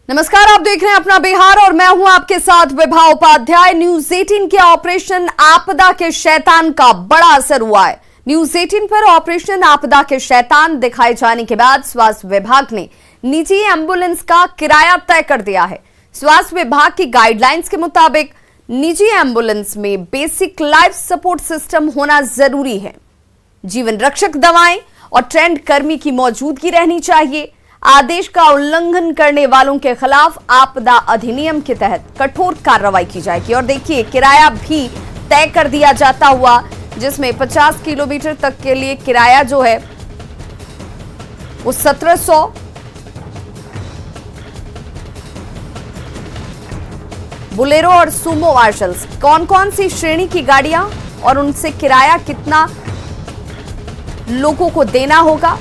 नमस्कार, आप देख रहे हैं अपना बिहार और मैं हूं आपके साथ विभा उपाध्याय। न्यूज 18 के ऑपरेशन आपदा के शैतान का बड़ा असर हुआ है। न्यूज 18 पर ऑपरेशन आपदा के शैतान दिखाए जाने के बाद स्वास्थ्य विभाग ने निजी एम्बुलेंस का किराया तय कर दिया है। स्वास्थ्य विभाग की गाइडलाइंस के मुताबिक निजी एम्बुलेंस में बेसिक लाइफ सपोर्ट सिस्टम होना जरूरी है। जीवन रक्षक दवाएं और ट्रेंड कर्मी की मौजूदगी रहनी चाहिए। आदेश का उल्लंघन करने वालों के खिलाफ आपदा अधिनियम के तहत कठोर कार्रवाई की जाएगी। और देखिए, किराया भी तय कर दिया जाता हुआ, जिसमें 50 किलोमीटर तक के लिए किराया जो है वो 1700, बुलेरो और सुमो मार्शल्स, कौन कौन सी श्रेणी की गाड़ियां और उनसे किराया कितना लोगों को देना होगा।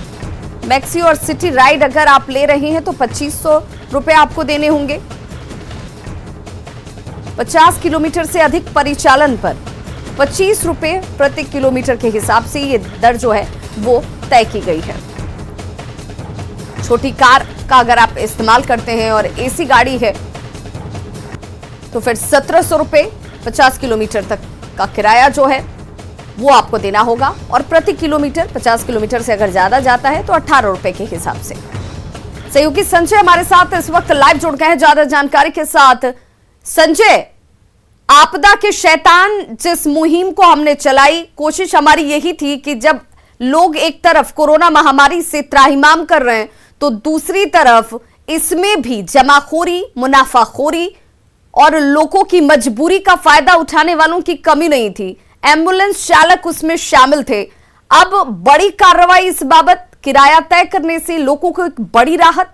मैक्सी और सिटी राइड अगर आप ले रहे हैं तो 2500 रुपए आपको देने होंगे। 50 किलोमीटर से अधिक परिचालन पर 25 रुपए प्रति किलोमीटर के हिसाब से ये दर जो है वो तय की गई है। छोटी कार का अगर आप इस्तेमाल करते हैं और एसी गाड़ी है तो फिर 1700 रुपए 50 किलोमीटर तक का किराया जो है वो आपको देना होगा। और प्रति किलोमीटर 50 किलोमीटर से अगर ज्यादा जाता है तो 18 रुपए के हिसाब से। सहयोगी संजय हमारे साथ इस वक्त लाइव जुड़ गए हैं ज्यादा जानकारी के साथ। संजय, आपदा के शैतान जिस मुहिम को हमने चलाई, कोशिश हमारी यही थी कि जब लोग एक तरफ कोरोना महामारी से त्राहिमाम कर रहे हैं तो दूसरी तरफ इसमें भी जमाखोरी, मुनाफाखोरी और लोगों की मजबूरी का फायदा उठाने वालों की कमी नहीं थी। एम्बुलेंस चालक उसमें शामिल थे। अब बड़ी कार्रवाई इस बाबत, किराया तय करने से लोगों को एक बड़ी राहत।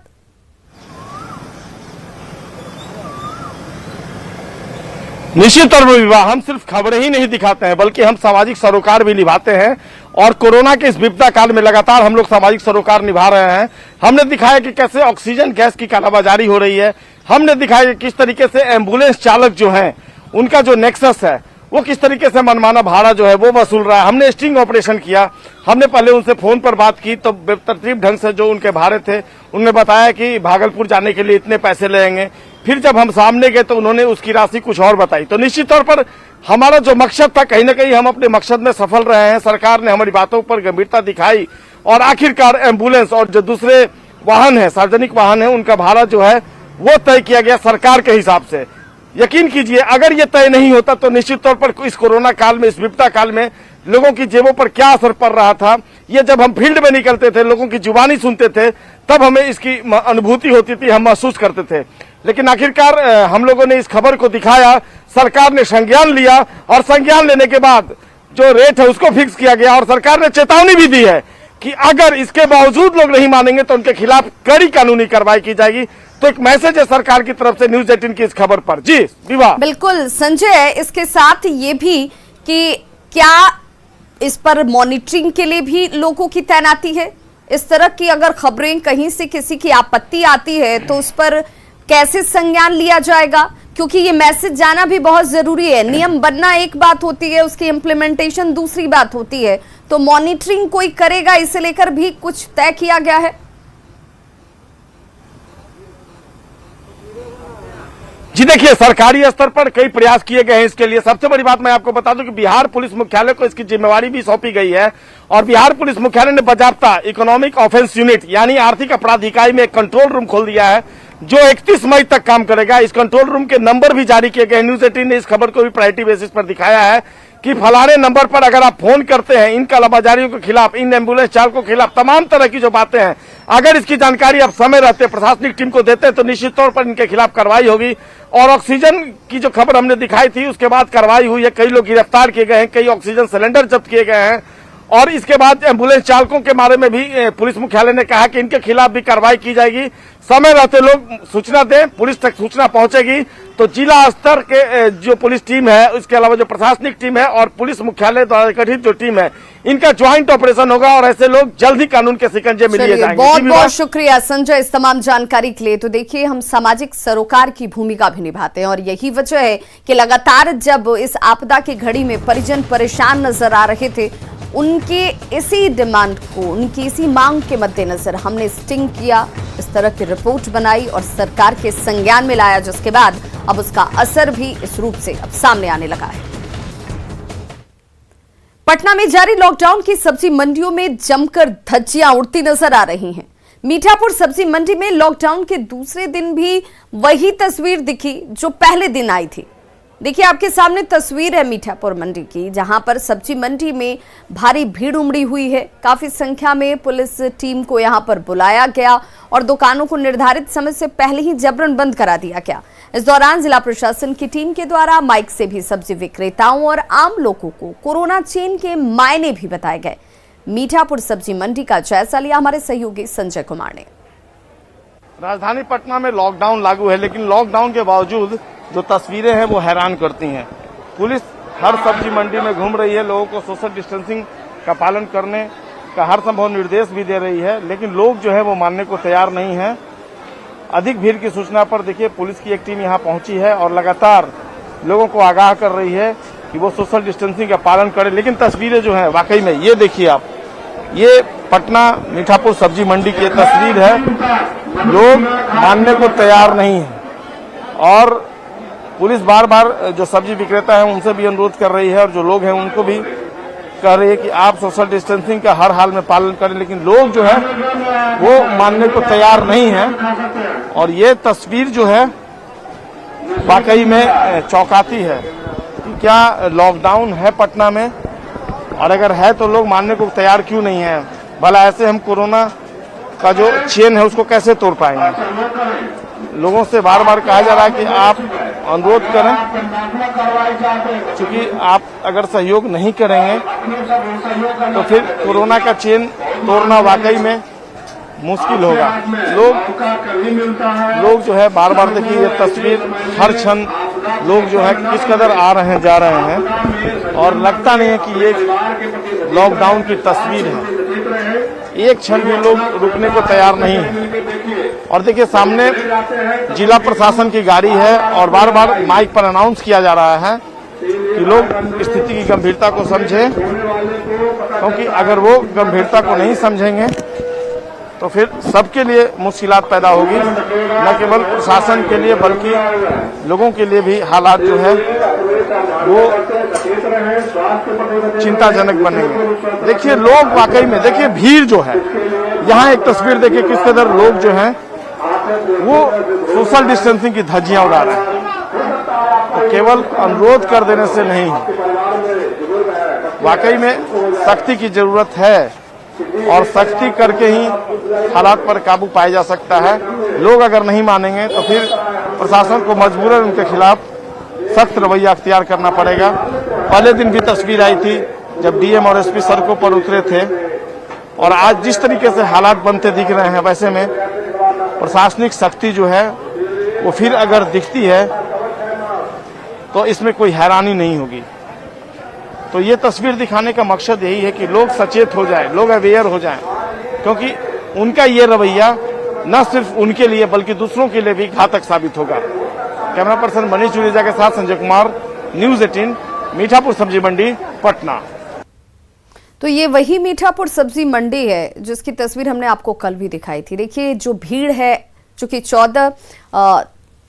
निश्चित तौर पर विवाह, हम सिर्फ खबरें ही नहीं दिखाते हैं बल्कि हम सामाजिक सरोकार भी निभाते हैं। और कोरोना के इस विपदा काल में लगातार हम लोग सामाजिक सरोकार निभा रहे हैं। हमने दिखाया कि कैसे ऑक्सीजन गैस की कालाबाजारी हो रही है। हमने दिखाया कि किस तरीके से एम्बुलेंस चालक जो हैं उनका जो नेक्सस है वो किस तरीके से मनमाना भाड़ा जो है वो वसूल रहा है। हमने स्टिंग ऑपरेशन किया। हमने पहले उनसे फोन पर बात की तो बेतरतीब ढंग से जो उनके भाड़े थे उन्होंने बताया कि भागलपुर जाने के लिए इतने पैसे लेंगे। फिर जब हम सामने गए तो उन्होंने उसकी राशि कुछ और बताई। तो निश्चित तौर पर हमारा जो मकसद था, कहीं ना कहीं हम अपने मकसद में सफल रहे हैं। सरकार ने हमारी बातों पर गंभीरता दिखाई और आखिरकार एम्बुलेंस और जो दूसरे वाहन है, सार्वजनिक वाहन है, उनका भाड़ा जो है वो तय किया गया सरकार के हिसाब से। यकीन कीजिए, अगर ये तय नहीं होता तो निश्चित तौर पर इस कोरोना काल में, इस विपदा काल में लोगों की जेबों पर क्या असर पड़ रहा था, ये जब हम फील्ड में निकलते थे, लोगों की जुबानी सुनते थे, तब हमें इसकी अनुभूति होती थी, हम महसूस करते थे। लेकिन आखिरकार हम लोगों ने इस खबर को दिखाया, सरकार ने संज्ञान लिया और संज्ञान लेने के बाद जो रेट है उसको फिक्स किया गया। और सरकार ने चेतावनी भी दी है कि अगर इसके बावजूद लोग नहीं मानेंगे तो उनके खिलाफ कड़ी कानूनी कार्रवाई की जाएगी। तो एक मैसेज है सरकार की तरफ से न्यूज 18 की इस खबर पर। जी विवाह। बिल्कुल संजय, इसके साथ ये भी कि क्या इस पर मॉनिटरिंग के लिए भी लोगों की तैनाती है? इस तरह की अगर खबरें कहीं से किसी की आपत्ति आती है तो उस पर कैसे संज्ञान लिया जाएगा? क्योंकि ये मैसेज जाना भी बहुत जरूरी है। नियम बनना एक बात होती है, उसकी इम्प्लीमेंटेशन दूसरी बात होती है। तो मॉनिटरिंग कोई करेगा, इसे लेकर भी कुछ तय किया गया है? जी देखिए, सरकारी स्तर पर कई प्रयास किए गए हैं इसके लिए। सबसे बड़ी बात मैं आपको बता दूं कि बिहार पुलिस मुख्यालय को इसकी जिम्मेवारी भी सौंपी गई है। और बिहार पुलिस मुख्यालय ने बाजाबता इकोनॉमिक ऑफेंस यूनिट यानी आर्थिक अपराध इकाई में एक कंट्रोल रूम खोल दिया है जो 31 मई तक काम करेगा। इस कंट्रोल रूम के नंबर भी जारी किए गए। न्यूज 18 ने इस खबर को भी प्रायोरिटी बेसिस पर दिखाया है कि फलाने नंबर पर अगर आप फोन करते हैं, इन कालाबाजारियों के खिलाफ, इन एम्बुलेंस चालकों के खिलाफ, तमाम तरह की जो बातें हैं, अगर इसकी जानकारी आप समय रहते प्रशासनिक टीम को देते हैं तो निश्चित तौर पर इनके खिलाफ कार्रवाई होगी। और ऑक्सीजन की जो खबर हमने दिखाई थी उसके बाद कार्रवाई हुई है। कई लोग गिरफ्तार किए गए हैं, कई ऑक्सीजन सिलेंडर जब्त किए गए हैं। और इसके बाद एम्बुलेंस चालकों के बारे में भी पुलिस मुख्यालय ने कहा कि इनके खिलाफ भी कार्रवाई की जाएगी। समय रहते लोग सूचना दें, पुलिस तक सूचना पहुंचेगी तो जिला स्तर के जो पुलिस टीम है, उसके अलावा जो प्रशासनिक टीम है और पुलिस मुख्यालय द्वारा गठित जो टीम है, इनका ज्वाइंट ऑपरेशन होगा और ऐसे लोग जल्द ही कानून के शिकंजे में लिए जाएंगे। बहुत बहुत शुक्रिया संजय इस तमाम जानकारी के लिए। तो देखिए, हम सामाजिक सरोकार की भूमिका भी निभाते हैं और यही वजह है कि लगातार जब इस आपदा की घड़ी में परिजन परेशान नजर आ रहे थे, उनके इसी डिमांड को, उनकी इसी मांग के मद्देनजर हमने स्टिंग किया, इस तरह की रिपोर्ट बनाई और सरकार के संज्ञान में लाया, जिसके बाद अब उसका असर भी इस रूप से अब सामने आने लगा है। पटना में जारी लॉकडाउन की सब्जी मंडियों में जमकर धज्जियां उड़ती नजर आ रही हैं। मीठापुर सब्जी मंडी में लॉकडाउन के दूसरे दिन भी वही तस्वीर दिखी जो पहले दिन आई थी। देखिए, आपके सामने तस्वीर है मीठापुर मंडी की, जहां पर सब्जी मंडी में भारी भीड़ उमड़ी हुई है। काफी संख्या में पुलिस टीम को यहां पर बुलाया गया और दुकानों को निर्धारित समय से पहले ही जबरन बंद करा दिया गया। इस दौरान जिला प्रशासन की टीम के द्वारा माइक से भी सब्जी विक्रेताओं और आम लोगों को कोरोना चेन के मायने भी बताए गए। मीठापुर सब्जी मंडी का जायजा लिया हमारे सहयोगी संजय कुमार ने। राजधानी पटना में लॉकडाउन लागू है, लेकिन लॉकडाउन के बावजूद जो तस्वीरें हैं वो हैरान करती हैं। पुलिस हर सब्जी मंडी में घूम रही है, लोगों को सोशल डिस्टेंसिंग का पालन करने का हर संभव निर्देश भी दे रही है, लेकिन लोग जो है वो मानने को तैयार नहीं है। अधिक भीड़ की सूचना पर देखिए पुलिस की एक टीम यहाँ पहुंची है और लगातार लोगों को आगाह कर रही है कि वो सोशल डिस्टेंसिंग का पालन करें। लेकिन तस्वीरें जो है वाकई में, ये देखिए आप, ये पटना मीठापुर सब्जी मंडी की तस्वीर है। लोग मानने को तैयार नहीं है और पुलिस बार बार जो सब्जी विक्रेता है उनसे भी अनुरोध कर रही है और जो लोग हैं उनको भी कह रही है कि आप सोशल डिस्टेंसिंग का हर हाल में पालन करें, लेकिन लोग जो है वो मानने को तैयार नहीं है। और ये तस्वीर जो है वाकई में चौंकाती है कि क्या लॉकडाउन है पटना में, और अगर है तो लोग मानने को तैयार क्यों नहीं है। भला ऐसे हम कोरोना का जो चेन है उसको कैसे तोड़ पाएंगे। लोगों से बार बार कहा जा रहा है कि आप अनुरोध करें, क्योंकि आप अगर सहयोग नहीं करेंगे तो फिर कोरोना का चेन तोड़ना वाकई में मुश्किल होगा। लोग जो है बार बार देखिए ये तस्वीर, हर क्षण लोग जो है किस कदर आ रहे हैं जा रहे हैं और लगता नहीं है कि ये लॉकडाउन की तस्वीर है। एक क्षण भी लोग रुकने को तैयार नहीं है। और देखिए सामने जिला प्रशासन की गाड़ी है और बार बार माइक पर अनाउंस किया जा रहा है कि लोग स्थिति की गंभीरता को समझें, क्योंकि अगर वो गंभीरता को नहीं समझेंगे तो फिर सबके लिए मुश्किलात पैदा होगी, न केवल प्रशासन के लिए बल्कि लोगों के लिए भी हालात जो है वो चिंताजनक बनेंगे। देखिए लोग वाकई में, देखिए भीड़ जो है, यहाँ एक तस्वीर देखिए किस कदर लोग जो हैं वो सोशल डिस्टेंसिंग की धज्जियां उड़ा रहे हैं। तो केवल अनुरोध कर देने से नहीं, वाकई में सख्ती की जरूरत है और सख्ती करके ही हालात पर काबू पाया जा सकता है। लोग अगर नहीं मानेंगे तो फिर प्रशासन को मजबूरन उनके खिलाफ सख्त रवैया अख्तियार करना पड़ेगा। पहले दिन भी तस्वीर आई थी जब डीएम और एसपी सड़कों पर उतरे थे, और आज जिस तरीके से हालात बनते दिख रहे हैं वैसे में प्रशासनिक सख्ती जो है वो फिर अगर दिखती है तो इसमें कोई हैरानी नहीं होगी। तो ये तस्वीर दिखाने का मकसद यही है कि लोग सचेत हो जाएं, लोग अवेयर हो जाएं, क्योंकि उनका ये रवैया न सिर्फ उनके लिए बल्कि दूसरों के लिए भी घातक साबित होगा। कैमरा पर्सन मनीष जुनेजा के साथ संजय कुमार, न्यूज़ 18, मीठापुर सब्जी मंडी, पटना। तो ये वही मीठापुर सब्जी मंडी है जिसकी तस्वीर हमने आपको कल भी दिखाई थी। देखिए जो भीड़ है, चूंकि 14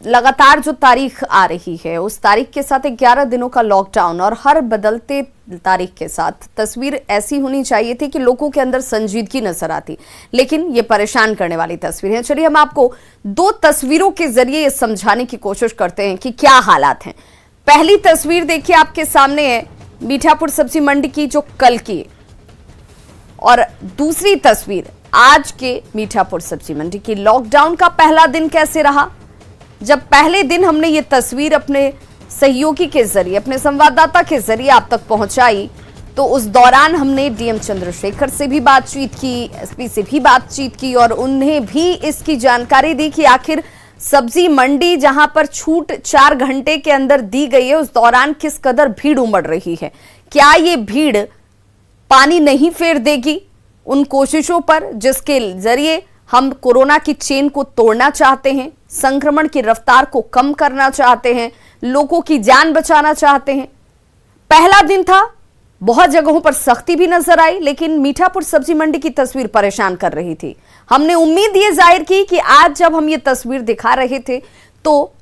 लगातार जो तारीख आ रही है उस तारीख के साथ 11 दिनों का लॉकडाउन और हर बदलते तारीख के साथ तस्वीर ऐसी होनी चाहिए थी कि लोगों के अंदर संजीदगी नजर आती, लेकिन ये परेशान करने वाली तस्वीर है। चलिए हम आपको दो तस्वीरों के जरिए ये समझाने की कोशिश करते हैं कि क्या हालात हैं। पहली तस्वीर देखिए आपके सामने है मीठापुर सब्जी मंडी की जो कल की, और दूसरी तस्वीर आज के मीठापुर सब्जी मंडी की। लॉकडाउन का पहला दिन कैसे रहा, जब पहले दिन हमने ये तस्वीर अपने सहयोगी के जरिए, अपने संवाददाता के जरिए आप तक पहुंचाई, तो उस दौरान हमने डीएम चंद्रशेखर से भी बातचीत की, एसपी से भी बातचीत की और उन्हें भी इसकी जानकारी दी कि आखिर सब्जी मंडी जहां पर छूट 4 घंटे के अंदर दी गई है उस दौरान किस कदर भीड़ उमड़ रही है। क्या ये भीड़ पानी नहीं फेर देगी उन कोशिशों पर जिसके जरिए हम कोरोना की चेन को तोड़ना चाहते हैं, संक्रमण की रफ्तार को कम करना चाहते हैं, लोगों की जान बचाना चाहते हैं। पहला दिन था, बहुत जगहों पर सख्ती भी नजर आई, लेकिन मीठापुर सब्जी मंडी की तस्वीर परेशान कर रही थी। हमने उम्मीद ये जाहिर की कि आज जब हम ये तस्वीर दिखा रहे थे तो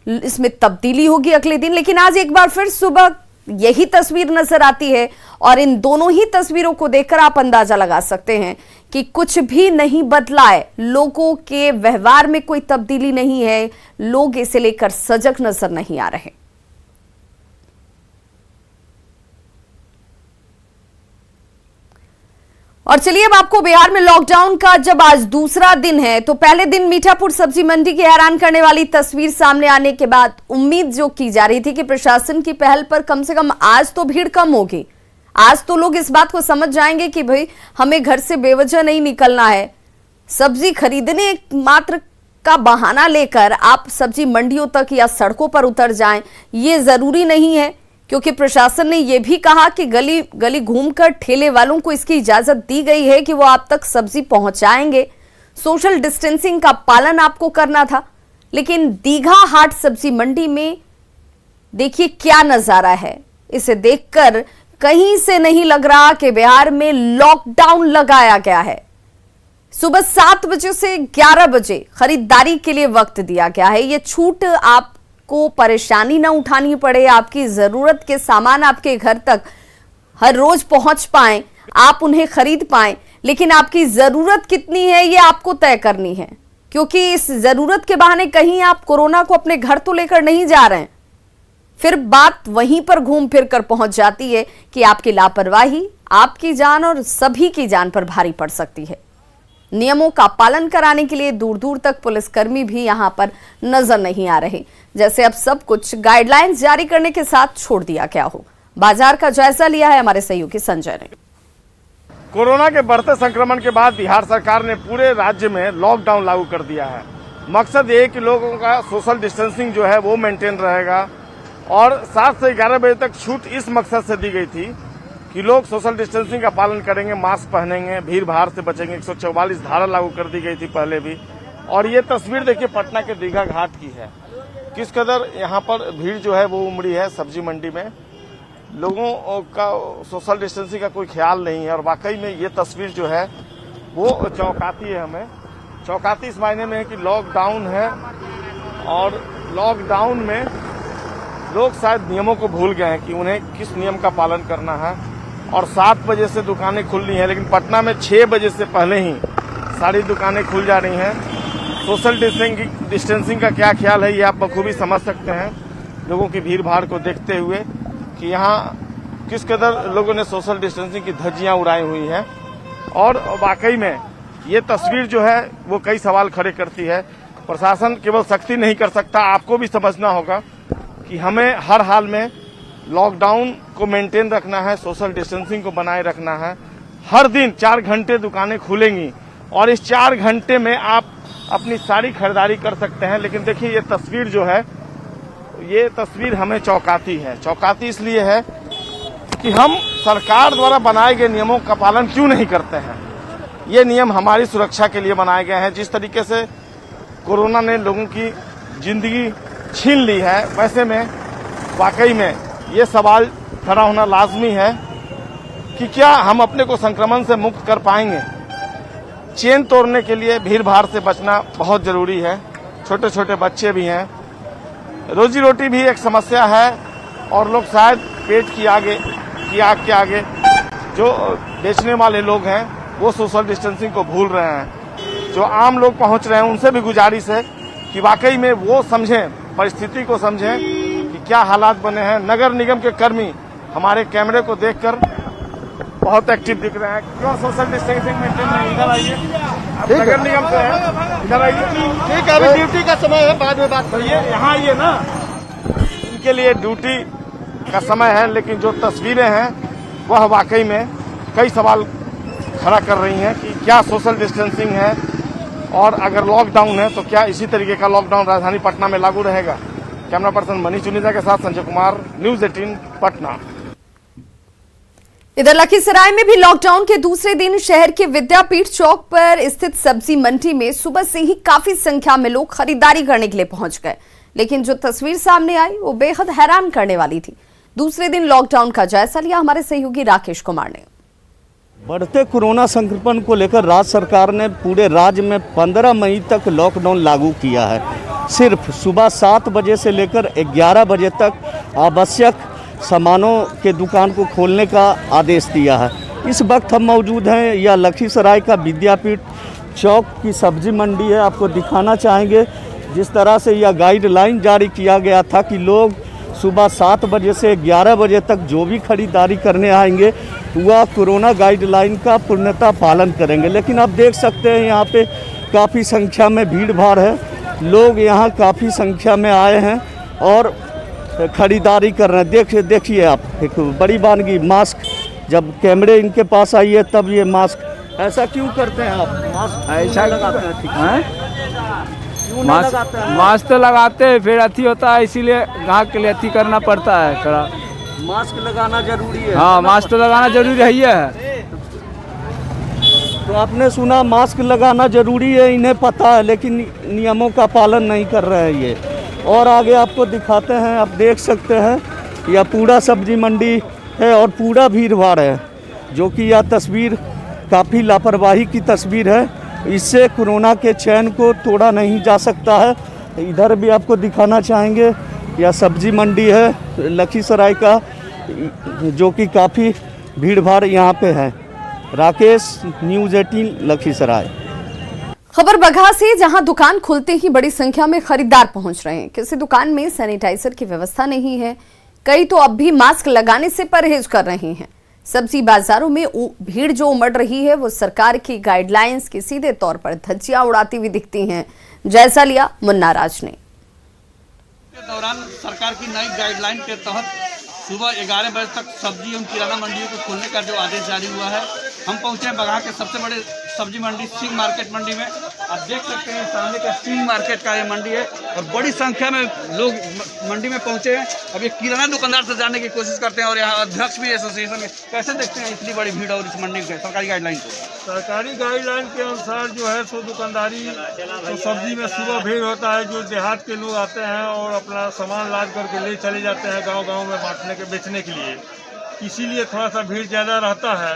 इसमें तब्दीली होगी अगले दिन, लेकिन आज एक बार फिर सुबह यही तस्वीर नजर आती है और इन दोनों ही तस्वीरों को देखकर आप अंदाजा लगा सकते हैं कि कुछ भी नहीं बदला है। लोगों के व्यवहार में कोई तब्दीली नहीं है, लोग इसे लेकर सजग नजर नहीं आ रहे। और चलिए अब आपको बिहार में लॉकडाउन का जब आज दूसरा दिन है, तो पहले दिन मीठापुर सब्जी मंडी की हैरान करने वाली तस्वीर सामने आने के बाद उम्मीद जो की जा रही थी कि प्रशासन की पहल पर कम से कम आज तो भीड़ कम होगी, आज तो लोग इस बात को समझ जाएंगे कि भाई हमें घर से बेवजह नहीं निकलना है। सब्जी खरीदने मात्र का बहाना लेकर आप सब्जी मंडियों तक या सड़कों पर उतर जाएं, ये जरूरी नहीं है, क्योंकि प्रशासन ने यह भी कहा कि गली गली घूमकर ठेले वालों को इसकी इजाजत दी गई है कि वो आप तक सब्जी पहुंचाएंगे। सोशल डिस्टेंसिंग का पालन आपको करना था। लेकिन दीघा हाट सब्जी मंडी में देखिए क्या नजारा है, इसे देखकर कहीं से नहीं लग रहा कि बिहार में लॉकडाउन लगाया गया है। सुबह 7 बजे से 11 बजे खरीदारी के लिए वक्त दिया गया है। ये छूट आपको परेशानी ना उठानी पड़े, आपकी जरूरत के सामान आपके घर तक हर रोज पहुंच पाएं, आप उन्हें खरीद पाएं। लेकिन आपकी जरूरत कितनी है ये आपको तय करनी है, क्योंकि इस जरूरत के बहाने कहीं आप कोरोना को अपने घर तो लेकर नहीं जा रहे हैं। फिर बात वहीं पर घूम फिर कर पहुंच जाती है कि आपकी लापरवाही आपकी जान और सभी की जान पर भारी पड़ सकती है। नियमों का पालन कराने के लिए दूर दूर तक पुलिसकर्मी भी यहां पर नजर नहीं आ रहे, जैसे अब सब कुछ गाइडलाइंस जारी करने के साथ छोड़ दिया गया हो। बाजार का जायजा लिया है हमारे सहयोगी संजय ने। कोरोना के बढ़ते संक्रमण के बाद बिहार सरकार ने पूरे राज्य में लॉकडाउन लागू कर दिया है। मकसद ये है कि लोगों का सोशल डिस्टेंसिंग जो है वो मेंटेन रहेगा और 7 से 11 बजे तक छूट इस मकसद से दी गई थी कि लोग सोशल डिस्टेंसिंग का पालन करेंगे, मास्क पहनेंगे, भीड़ भाड़ से बचेंगे। 144 धारा लागू कर दी गई थी पहले भी। और ये तस्वीर देखिए पटना के दीघा घाट की है, किस कदर यहाँ पर भीड़ जो है वो उमड़ी है सब्जी मंडी में। लोगों का सोशल डिस्टेंसिंग का कोई ख्याल नहीं है और वाकई में ये तस्वीर जो है वो चौंकाती है। हमें चौंकाती इस मायने में है कि लॉकडाउन है और लॉकडाउन में लोग शायद नियमों को भूल गए हैं कि उन्हें किस नियम का पालन करना है। और 7 बजे से दुकानें खुलनी है, लेकिन पटना में 6 बजे से पहले ही सारी दुकानें खुल जा रही हैं। सोशल डिस्टेंसिंग का क्या ख्याल है ये आप बखूबी समझ सकते हैं लोगों की भीड़ भाड़ को देखते हुए कि यहाँ किस कदर लोगों ने सोशल डिस्टेंसिंग की धज्जियां उड़ाई हुई है। और वाकई में ये तस्वीर जो है वो कई सवाल खड़े करती है। प्रशासन केवल सख्ती नहीं कर सकता, आपको भी समझना होगा कि हमें हर हाल में लॉकडाउन को मेंटेन रखना है, सोशल डिस्टेंसिंग को बनाए रखना है। हर दिन 4 घंटे दुकानें खुलेंगी और इस 4 घंटे में आप अपनी सारी खरीदारी कर सकते हैं। लेकिन देखिए ये तस्वीर जो है ये तस्वीर हमें चौंकाती है। चौंकाती इसलिए है कि हम सरकार द्वारा बनाए गए नियमों का पालन क्यों नहीं करते हैं। ये नियम हमारी सुरक्षा के लिए बनाए गए हैं। जिस तरीके से कोरोना ने लोगों की जिंदगी छीन ली है, वैसे में वाकई में ये सवाल खड़ा होना लाजमी है कि क्या हम अपने को संक्रमण से मुक्त कर पाएंगे। चेन तोड़ने के लिए भीड़ भाड़ से बचना बहुत जरूरी है। छोटे छोटे बच्चे भी हैं, रोजी रोटी भी एक समस्या है और लोग शायद पेट की आग के आगे जो बेचने वाले लोग हैं वो सोशल डिस्टेंसिंग को भूल रहे हैं। जो आम लोग पहुंच रहे हैं उनसे भी गुजारिश है कि वाकई में वो समझें, परिस्थिति को समझें कि क्या हालात बने हैं। नगर निगम के कर्मी हमारे कैमरे को देखकर बहुत एक्टिव दिख रहे हैं। क्यों सोशल डिस्टेंसिंग मेंटेन नहीं? इधर आइए, आप नगर निगम से हैं, इधर आइए। ठीक है, अभी ड्यूटी का समय है, बाद में बात करिए। यहाँ आइए ना, इनके लिए ड्यूटी का समय है, लेकिन जो तस्वीरें हैं वह वाकई में कई सवाल खड़ा कर रही हैं कि क्या सोशल डिस्टेंसिंग है और अगर लॉकडाउन है तो क्या इसी तरीके का लॉकडाउन राजधानी पटना में लागू रहेगा। कैमरा पर्सन मनीष चुनीजा के साथ संजय कुमार, न्यूज 18 पटना। इधर लखीसराय में भी लॉकडाउन के दूसरे दिन शहर के विद्यापीठ चौक पर स्थित सब्जी मंडी में सुबह से ही काफी संख्या में लोग खरीदारी करने के लिए पहुंच गए। लेकिन जो तस्वीर सामने आई वो बेहद हैरान करने वाली थी। दूसरे दिन लॉकडाउन का जायजा लिया हमारे सहयोगी राकेश कुमार ने। बढ़ते कोरोना संक्रमण को लेकर राज्य सरकार ने पूरे राज्य में 15 मई तक लॉकडाउन लागू किया है। सिर्फ सुबह 7 बजे से लेकर 11 बजे तक आवश्यक सामानों के दुकान को खोलने का आदेश दिया है। इस वक्त हम मौजूद हैं यह लखीसराय का विद्यापीठ चौक की सब्जी मंडी है। आपको दिखाना चाहेंगे जिस तरह से यह गाइडलाइन जारी किया गया था कि लोग सुबह 7 बजे से 11 बजे तक जो भी खरीदारी करने आएंगे वह कोरोना गाइडलाइन का पूर्णतः पालन करेंगे। लेकिन आप देख सकते हैं यहाँ पे काफ़ी संख्या में भीड़ भाड़ है। लोग यहाँ काफ़ी संख्या में आए हैं और खरीदारी कर रहे हैं। देखिए आप एक बड़ी वानगी मास्क, जब कैमरे इनके पास आई है तब ये मास्क। ऐसा क्यों करते हैं आप? मास्क ऐसा लगाते हैं? ठीक है, मास्क तो लगाते हैं, फिर अथी होता है, इसीलिए ग्राहक के लिए अथी करना पड़ता है थोड़ा। मास्क लगाना जरूरी है। हाँ, मास्क तो लगाना जरूरी है। तो आपने सुना मास्क लगाना जरूरी है, इन्हें पता है लेकिन नियमों का पालन नहीं कर रहे हैं ये। और आगे आपको दिखाते हैं, आप देख सकते हैं यह पूरा सब्जी मंडी है और पूरा भीड़ भाड़ है, जो कि यह तस्वीर काफ़ी लापरवाही की तस्वीर है। इससे कोरोना के चैन को तोड़ा नहीं जा सकता है। इधर भी आपको दिखाना चाहेंगे, यह सब्जी मंडी है लखीसराय का, जो कि काफ़ी भीड़ भाड़ यहाँ पे है। राकेश, न्यूज़ 18 लखीसराय। खबर बगहा से, जहां दुकान खुलते ही बड़ी संख्या में खरीदार पहुंच रहे हैं। किसी दुकान में सैनिटाइजर की व्यवस्था नहीं है, कई तो अब भी मास्क लगाने से परहेज कर रहे हैं। सब्जी बाजारों में भीड़ जो उमड़ रही है वो सरकार की गाइडलाइंस के सीधे तौर पर धज्जियां उड़ाती हुई दिखती हैं। जायजा लिया मुन्ना राज ने। के दौरान सरकार की नई गाइडलाइन के तहत सुबह 11 बजे तक सब्जी एवं किराना मंडियों को खोलने का जो आदेश जारी हुआ है, हम पहुंचे हैं बगहा के सबसे बड़े सब्जी मंडी सिंह मार्केट मंडी में। आप देख सकते हैं सामने का सिंह मार्केट का ये मंडी है और बड़ी संख्या में लोग मंडी में पहुंचे हैं। अब ये किराना दुकानदार से जानने की कोशिश करते हैं और यहाँ अध्यक्ष भी एसोसिएशन में। कैसे देखते हैं इतनी बड़ी भीड़ और इस मंडी के सरकारी गाइडलाइन को? सरकारी गाइडलाइन के अनुसार जो है सो दुकानदारी तो सब्जी में सुबह भीड़ होता है, जो देहात के लोग आते हैं और अपना सामान लाद करके ले चले जाते हैं गांव-गांव में बांटने के बेचने के लिए, इसीलिए थोड़ा सा भीड़ ज़्यादा रहता है।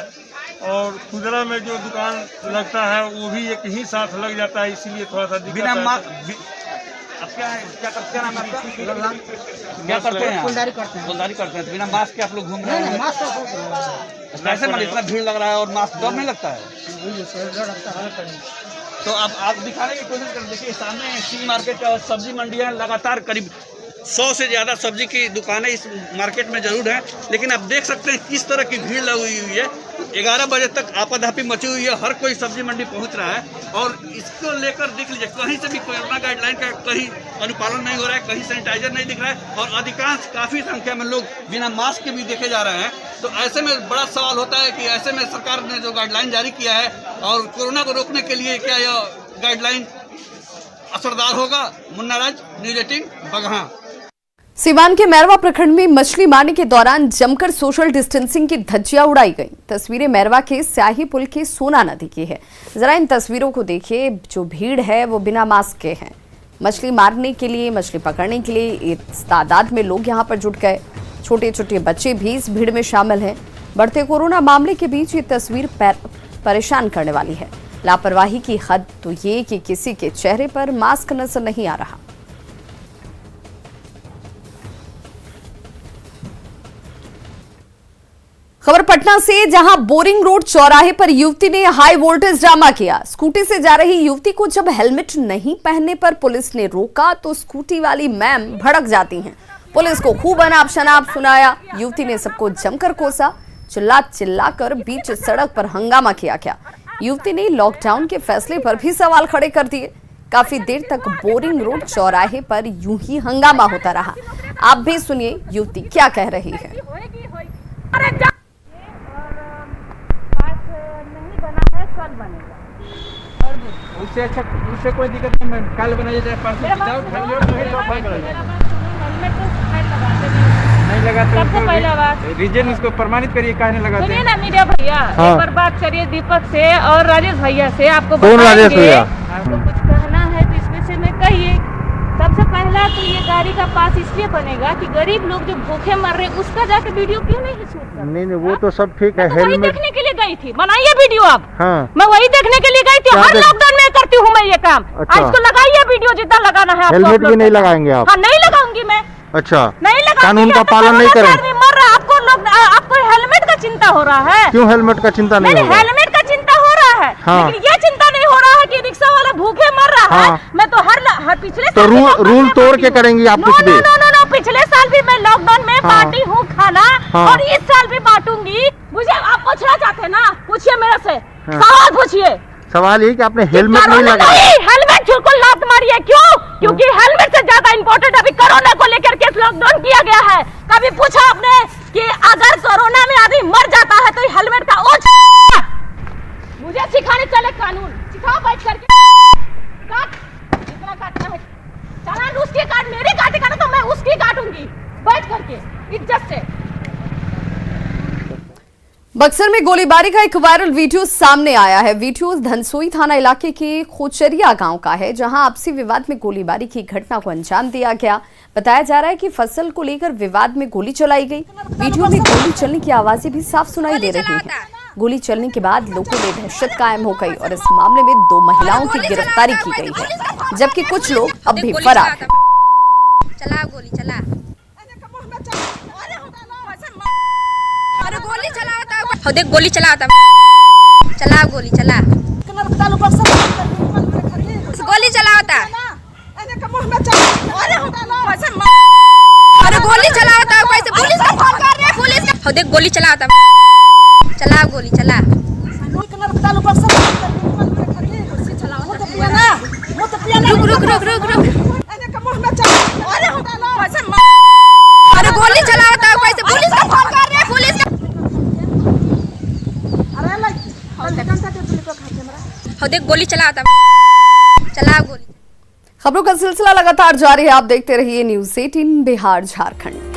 और खुदरा में जो दुकान लगता है वो भी एक ही साथ लग जाता है, इसीलिए थोड़ा सा दिक्कत है। क्या करते हैं? फुलदारी करते हैं। बिना मास्क के आप लोग घूम रहे हैं? कैसे मतलब इतना भीड़ लग रहा है और मास्क डर नहीं लगता है? तो आप दिखाने की कोशिश करें। देखिए सामने सिंह मार्केट का सब्जी मंडी है, लगातार करीब 100 से ज़्यादा सब्जी की दुकानें इस मार्केट में जरूर हैं, लेकिन आप देख सकते हैं किस तरह की भीड़ लगी हुई है। 11 बजे तक आपाधापी मची हुई है, हर कोई सब्जी मंडी पहुंच रहा है और इसको लेकर देख लीजिए कहीं से भी कोरोना गाइडलाइन का कहीं अनुपालन नहीं हो रहा है, कहीं सैनिटाइजर नहीं दिख रहा है और अधिकांश काफ़ी संख्या में लोग बिना मास्क के भी देखे जा रहे हैं। तो ऐसे में बड़ा सवाल होता है कि ऐसे में सरकार ने जो गाइडलाइन जारी किया है और कोरोना को रोकने के लिए क्या यह गाइडलाइन असरदार होगा? मुन्ना राज, न्यूज़ 18 बगहा। सीवान के मैरवा प्रखंड में मछली मारने के दौरान जमकर सोशल डिस्टेंसिंग की धज्जियां उड़ाई गई। तस्वीरें मैरवा के स्याही पुल की सोना नदी की है। जरा इन तस्वीरों को देखिए, जो भीड़ है वो बिना मास्क के हैं। मछली मारने के लिए, मछली पकड़ने के लिए इस तादाद में लोग यहां पर जुट गए। छोटे छोटे बच्चे भी इस भीड़ में शामिल हैं। बढ़ते कोरोना मामले के बीच ये तस्वीर परेशान करने वाली है। लापरवाही की हद तो ये कि किसी के चेहरे पर मास्क नजर नहीं आ रहा। खबर पटना से, जहां बोरिंग रोड चौराहे पर युवती ने हाई वोल्टेज ड्रामा किया। स्कूटी से जा रही युवती को जब हेलमेट नहीं पहनने पर पुलिस ने रोका तो स्कूटी वाली मैम भड़क जाती हैं। पुलिस को खूब अनाप शनाप सुनाया। युवती ने सबको जमकर कोसा, चिल्ला कर बीच सड़क पर हंगामा किया। क्या युवती ने लॉकडाउन के फैसले पर भी सवाल खड़े कर दिए। काफी देर तक बोरिंग रोड चौराहे पर यूं ही हंगामा होता रहा। आप भी सुनिए युवती क्या कह रही है। उससे अच्छा, उससे कोई दिक्कत नहीं। कल बनाइए नहीं लगाते। सबसे पहला बात रीजन उसको प्रमाणित करिए, काहे नहीं लगाते? सुनिए ना मीडिया भैया, एक बार बात करिए दीपक से और राजेश भैया से। आपको कौन राजेश भैया? आपको कुछ कहना है तो इस विषय में कहिए। सबसे पहला बनेगा तो ये गाड़ी का पास इसलिए बनेगा कि गरीब लोग जो भूखे मर रहे उसका जाके वीडियो क्यों नहीं शूट कर? नहीं वो तो सब ठीक है। मैं तो वही देखने के लिए गई थी, बनाइए वीडियो आप। हाँ। मैं वही देखने के लिए गई थी, हर लॉकडाउन में करती हूँ मैं ये काम। अच्छा। आज तो लगाइए वीडियो जितना लगाना है। हेलमेट भी नहीं लगाएंगे आप? हाँ नहीं लगाऊंगी मैं। अच्छा, नहीं लगा, कानून का पालन नहीं करें? मर रहा आपको लोग, आपको हेलमेट का चिंता हो रहा है? क्यों हेलमेट का चिंता नहीं होगा? हेलमेट का चिंता हो रहा है। हाँ। लेकिन ये चिंता नहीं हो रहा है कि रिक्शा वाला भूखे मर रहा है। मैं तो हर पिछले तो रूल तोड़ के करेंगे आप कुछ भी? नो, पिछले साल भी मैं लॉकडाउन में बांटी हूँ खाना, और इस साल भी बांटूंगी। मुझे आप पूछना चाहते हैं ना, पूछिए मेरे से, सवाल पूछिए। सवाल ये कि आपने हेलमेट नहीं लगाया। हेलमेट को लात मारिए, क्यों? क्योंकि हेलमेट से ज्यादा इम्पोर्टेंट अभी कोरोना को लेकर के लॉकडाउन किया गया है। कभी पूछा आपने कि अगर कोरोना में आदमी मर जाता है तो हेलमेट का ओझ? मुझे सिखाने चले कानून, सिखाओ बैठ करके। काट, जितना काटना है चालान उसकी काट, मेरी काटेगा ना तो मैं उसकी काटूंगी बैठ करके इज्जत से। बक्सर में गोलीबारी का एक वायरल वीडियो सामने आया है। वीडियो धनसोई थाना इलाके के खोचरिया गांव का है, जहां आपसी विवाद में गोलीबारी की घटना को अंजाम दिया गया। बताया जा रहा है कि फसल को लेकर विवाद में गोली चलाई गई। वीडियो में गोली चलने की आवाजें भी साफ सुनाई दे रही हैं। गोली चलने के बाद लोगों में दहशत कायम हो गई और इस मामले में 2 महिलाओं की गिरफ्तारी की गई है, जबकि कुछ लोग अब भी फरार हैं। चला गोली चला, अरे गोली चलाता हो, देख गोली चलाता, चला गोली चला, गोली चलाता, अरे गोली चलाता कैसे? पुलिस का फोन कर रहे हैं, पुलिस का, हो देख गोली चलाता, चला गोली चला, रुक रुक रुक रुक रुक, अरे गोली चलाता कैसे? पुलिस का फोन कर रहे हैं, पुलिस का, हो देख गोली चलाता, चला गोली। खबरों का सिलसिला लगातार जारी है, आप देखते रहिए न्यूज़ 18 बिहार झारखंड।